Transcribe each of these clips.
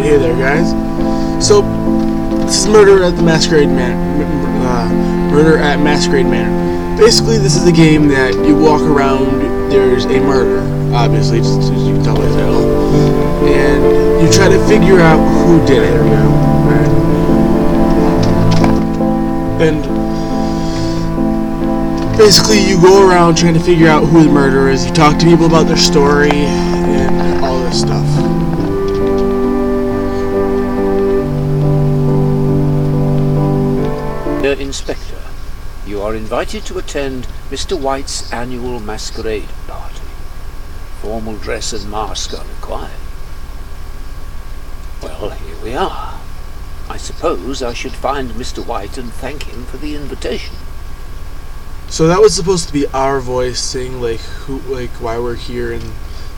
hey there, guys. So, this is Murder at the Masquerade Manor. Murder at Masquerade Manor. Basically, this is a game that you walk around. There's a murder, obviously, just as you can tell by the title, and you try to figure out who did it. Right. And basically, you go around trying to figure out who the murderer is. You talk to people about their story and all this stuff. Inspector, you are invited to attend Mr. White's annual masquerade party. Formal dress and mask are required. Well, here we are. I suppose I should find Mr. White and thank him for the invitation. So that was supposed to be our voice saying why we're here and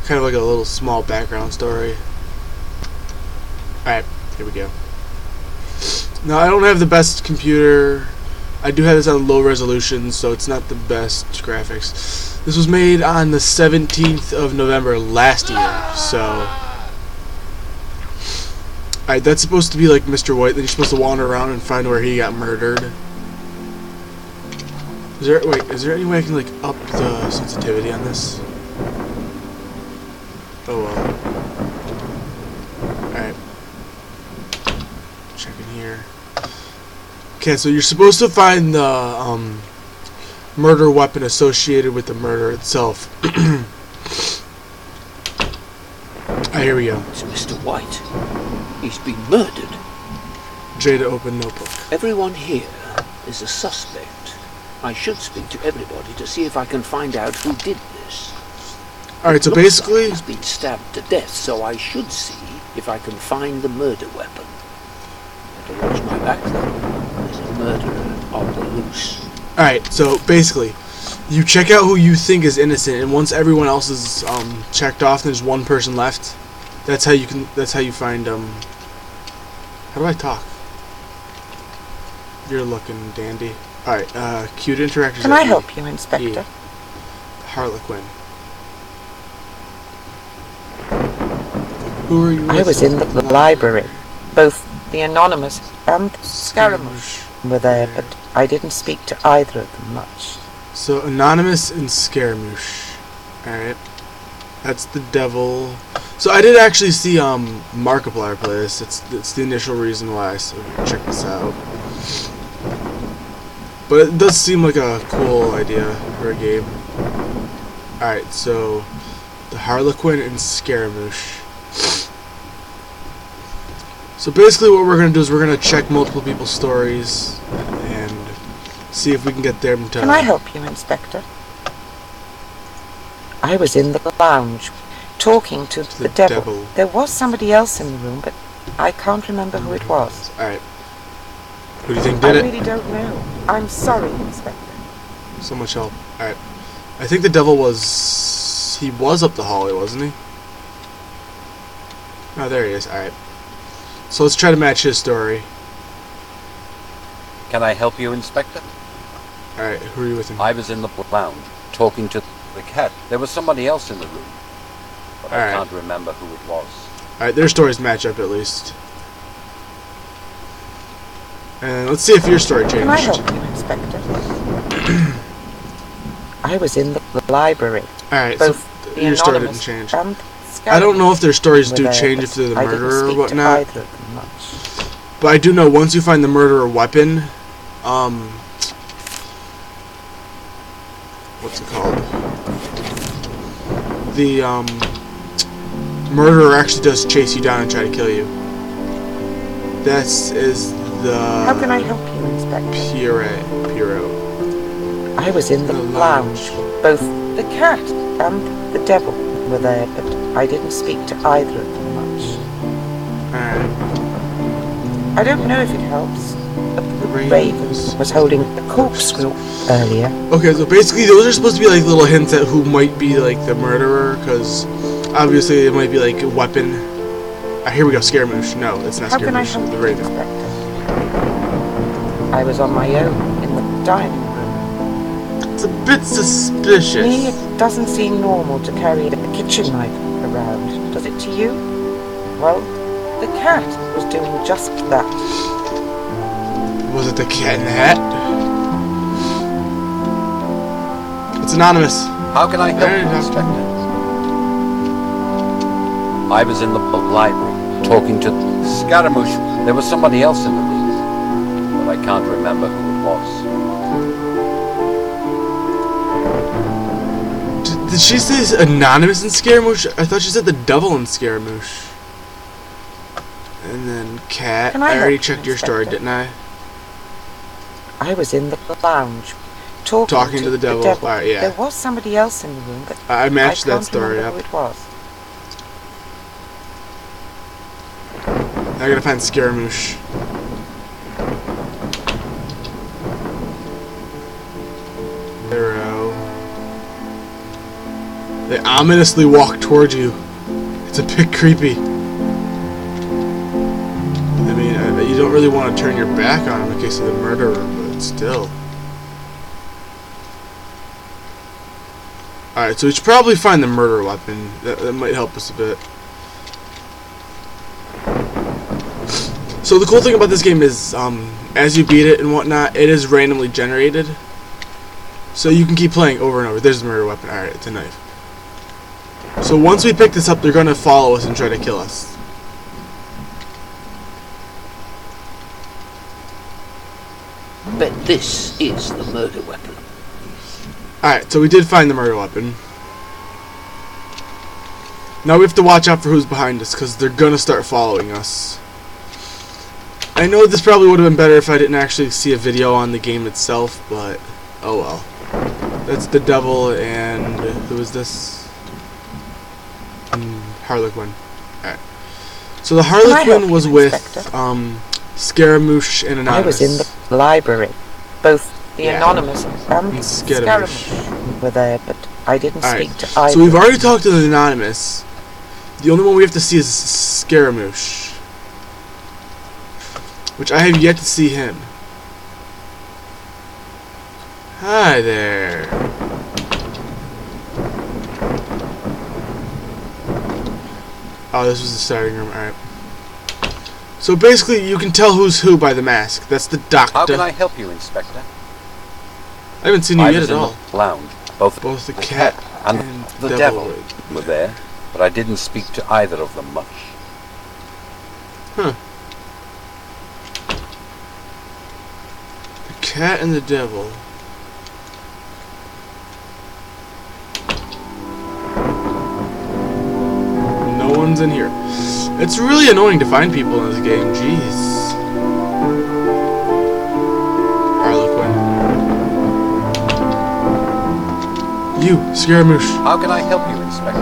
kind of like a little small background story. Alright, here we go. Now, I don't have the best computer. I do have this on low resolution, so it's not the best graphics. This was made on the 17th of November last year, so... Alright, that's supposed to be like Mr. White. Then you're supposed to wander around and find where he got murdered. Is there any way I can, like, up the sensitivity on this? Oh, well. Alright. Checking here. Okay, so you're supposed to find the murder weapon associated with the murder itself. Here we go. It's Mr. White. He's been murdered. J to open notebook. Everyone here is a suspect. I should speak to everybody to see if I can find out who did this. Alright, so basically... He's been stabbed to death, so I should see if I can find the murder weapon. Better watch my back, though. There's a murderer on the loose. Alright, so basically, you check out who you think is innocent, and once everyone else is checked off, and there's one person left. That's how you find how do I talk? You're looking dandy. Alright, Q to interact. Can I help you, Inspector? Harlequin. Who are you? I was in the library. Both the Anonymous and Scaramouche were there, but I didn't speak to either of them much. So, Anonymous and Scaramouche. Alright. That's the devil. So, I did actually see Markiplier play this. That's the initial reason why I checked this out. But it does seem like a cool idea for a game. Alright, so the Harlequin and Scaramouche. So basically what we're going to do is we're going to check multiple people's stories and see if we can get them to... Can I help you, Inspector? I was in the lounge talking to the devil. There was somebody else in the room, but I can't remember who it was. Alright. Who do you think did it? I really don't know. I'm sorry, Inspector. So much help. Alright. I think the devil was... He was up the hallway, wasn't he? Oh, there he is. Alright. So let's try to match his story. Can I help you, Inspector? Alright, who are you with him? I was in the lounge, talking to the cat. There was somebody else in the room, but I can't remember who it was. Alright, their stories match up at least. And let's see if your story changed. Can I help you, Inspector? I was in the library. Alright, so your story didn't change. I don't know if their stories do change if they're the murderer or whatnot. But I do know once you find the murderer weapon, what's it called? The murderer actually does chase you down and try to kill you. This is the... How can I help you, Inspector? Piro. I was in the lounge. Both the cat and the devil were there, but I didn't speak to either of them much. Alright. I don't know if it helps, but the Raven was holding a corkscrew earlier. Okay, so basically those are supposed to be like little hints at who might be like the murderer, because obviously it might be like a weapon. Here we go, Scaramouche. No, it's not Scaramouche. How can I help the Raven. Inspector? I was on my own in the dining room. It's a bit suspicious. To me, it doesn't seem normal to carry a kitchen knife around. Does it to you? Well, the cat was doing just that. Was it the cat in the hat? It's anonymous. How can I help Hey, you, Doctor. Inspector? I was in the library talking to Scaramouche. There was somebody else in the room, but I can't remember who it was. Did she say anonymous in Scaramouche? I thought she said the devil in Scaramouche. And then cat. Can I I already help you, checked your story, Inspector? didn't I? I was in the lounge talking To the devil. Alright, yeah. There was somebody else in the room, but I matched I that can't story remember up. who it was. I gotta find Scaramouche. Arrow. They ominously walk towards you. It's a bit creepy. I mean, you don't really want to turn your back on them in case of the murderer, but still. Alright, so we should probably find the murder weapon. That might help us a bit. So the cool thing about this game is, as you beat it and whatnot, it is randomly generated. So you can keep playing over and over. There's the murder weapon. Alright, it's a knife. So once we pick this up, they're going to follow us and try to kill us. Bet this is the murder weapon. Alright, so we did find the murder weapon. Now we have to watch out for who's behind us, because they're going to start following us. I know this probably would have been better if I didn't actually see a video on the game itself, but oh well. That's the devil, and who is this? Harlequin. Alright. So the Harlequin was with Scaramouche and Anonymous. I was in the library. Both the Yeah. Anonymous and Scaramouche. Scaramouche were there, but I didn't Alright, speak to either. so we've already talked to the Anonymous. The only one we have to see is Scaramouche, which I have yet to see him. Hi there. Oh, this was the starting room. Alright. So basically, you can tell who's who by the mask. That's the doctor. How can I help you, Inspector? I haven't seen you I yet was at in all. the lounge. Both Both the the cat and the devil were- were there, but I didn't speak to either of them much. Huh. The cat and the devil. No one's in here. It's really annoying to find people in this game. Jeez. Harlequin. You, Scaramouche. How can I help you, Inspector?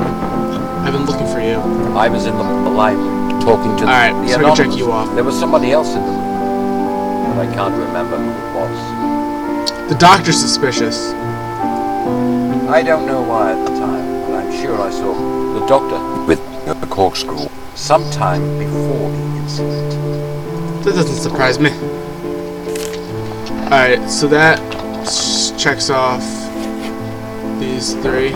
I've been looking for you. I was in the library talking to Alright, the so I can anonymous. check you off. There was somebody else in the room, but I can't remember who it was. The doctor's suspicious. I don't know why at the time, but I'm sure I saw the doctor with a corkscrew sometime before the incident. That doesn't surprise me. Alright, so that checks off these three.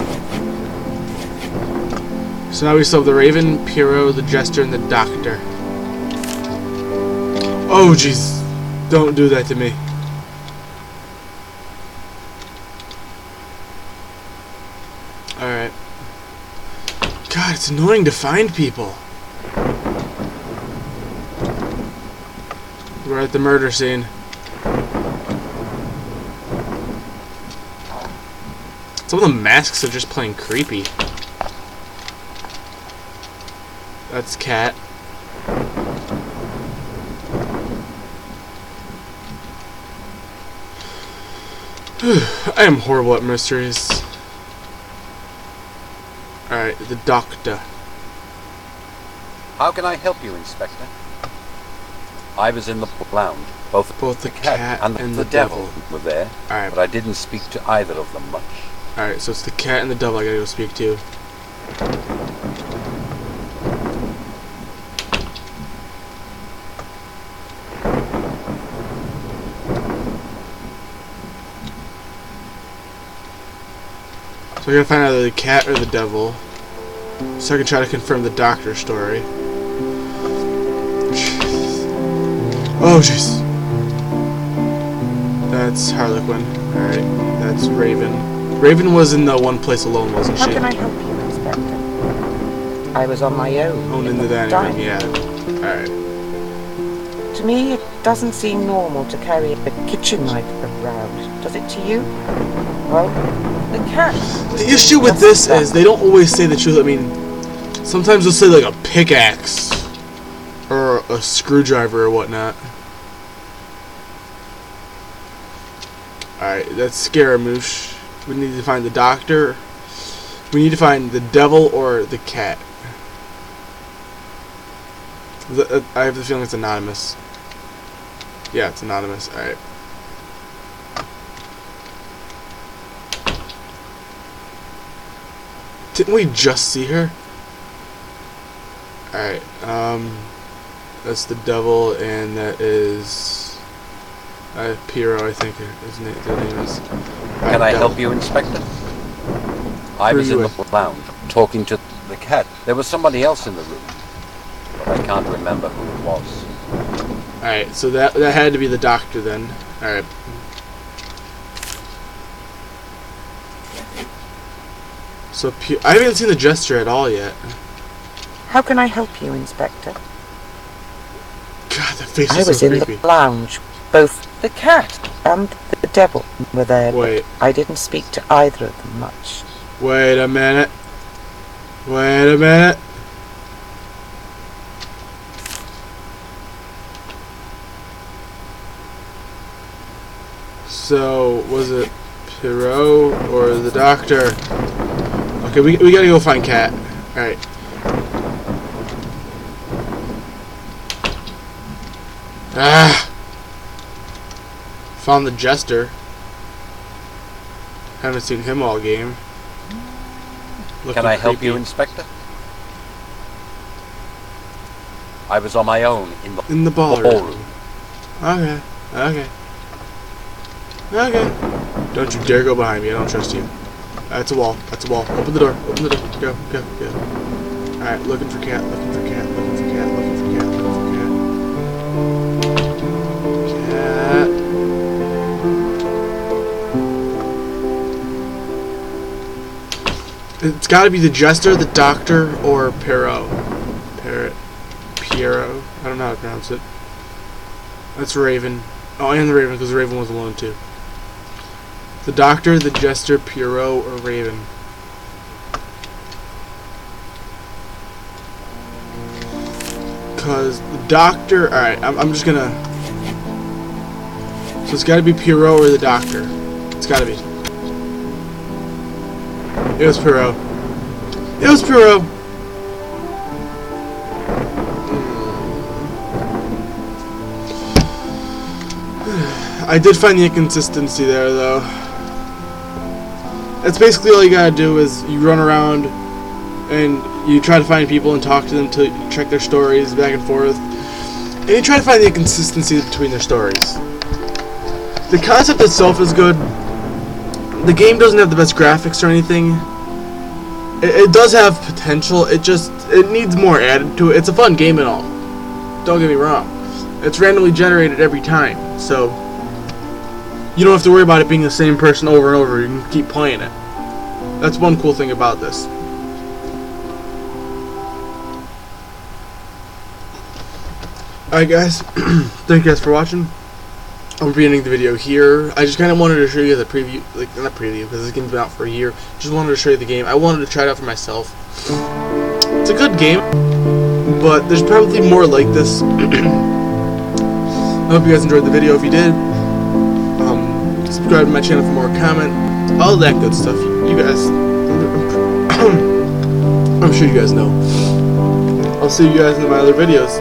So now we still have the Raven, Piero, the Jester, and the Doctor. Oh jeez, don't do that to me. Alright. God, it's annoying to find people. We're at the murder scene. Some of the masks are just plain creepy. That's Cat. I am horrible at mysteries. Alright, the Doctor. How can I help you, Inspector? I was in the lounge. Both the the cat cat and and the the devil devil. were there, Alright. but I didn't speak to either of them much. Alright, so it's the cat and the devil I gotta go speak to. So I gotta find either the cat or the devil, so I can try to confirm the doctor story. Oh, jeez. That's Harlequin. Alright, that's Raven. Raven was in the one place alone, wasn't How she? can I help you, Inspector? I was on my own. Oh, in the dining room, yeah. Alright. To me, it doesn't seem normal to carry a kitchen knife around. Does it to you? Well, the cat. The issue with this is they don't always say the truth. I mean, sometimes they'll say like a pickaxe or a screwdriver or whatnot. Alright, that's Scaramouche. We need to find the doctor. We need to find the devil or the cat. I have the feeling it's anonymous. Yeah, it's anonymous. Alright. Didn't we just see her? Alright, that's the devil, and that is Piero, I think his name is. Can I help you, Inspector? I was in the lounge, talking to the cat. There was somebody else in the room, but I can't remember who it was. Alright, so that had to be the doctor then. Alright. So I haven't seen the jester at all yet. How can I help you, Inspector? God, that face I is was so in creepy. the lounge. Both the cat and the devil were there, Wait. but I didn't speak to either of them much. Wait a minute. Wait a minute. So, was it Piero or the doctor? Okay, we gotta go find Cat. Alright. Ah! Found the jester. Haven't seen him all game. Can I help you, Inspector? I was on my own in the ballroom. Okay. Okay. Okay. Don't you dare go behind me. I don't trust you. That's a wall. That's a wall. Open the door. Open the door. Go. Go. Go. Alright, looking for Cat. Looking for Cat. Looking for Cat. Looking for Cat. Looking for Cat. Cat. It's gotta be the jester, the doctor, or Piero. Piero. I don't know how to pronounce it. That's Raven. Oh, and the Raven, because the Raven was alone too. The doctor, the jester, Piero, or Raven. Because the doctor... Alright, I'm just gonna... So it's gotta be Piero or the doctor. It's gotta be. It was Piero. It was Piero! I did find the inconsistency there, though. That's basically all you gotta do is you run around and you try to find people and talk to them to check their stories back and forth. And you try to find the inconsistency between their stories. The concept itself is good. The game doesn't have the best graphics or anything. It does have potential. It needs more added to it. It's a fun game and all. Don't get me wrong. It's randomly generated every time, so you don't have to worry about it being the same person over and over. You can keep playing it. That's one cool thing about this. Alright guys, thank you guys for watching. I'm ending the video here. I just kind of wanted to show you the preview, like not preview, because this game's been out for a year. Just wanted to show you the game. I wanted to try it out for myself. It's a good game, but there's probably more like this. I hope you guys enjoyed the video. If you did, subscribe to my channel for more comment, all that good stuff. You guys, I'm sure you guys know. I'll see you guys in my other videos.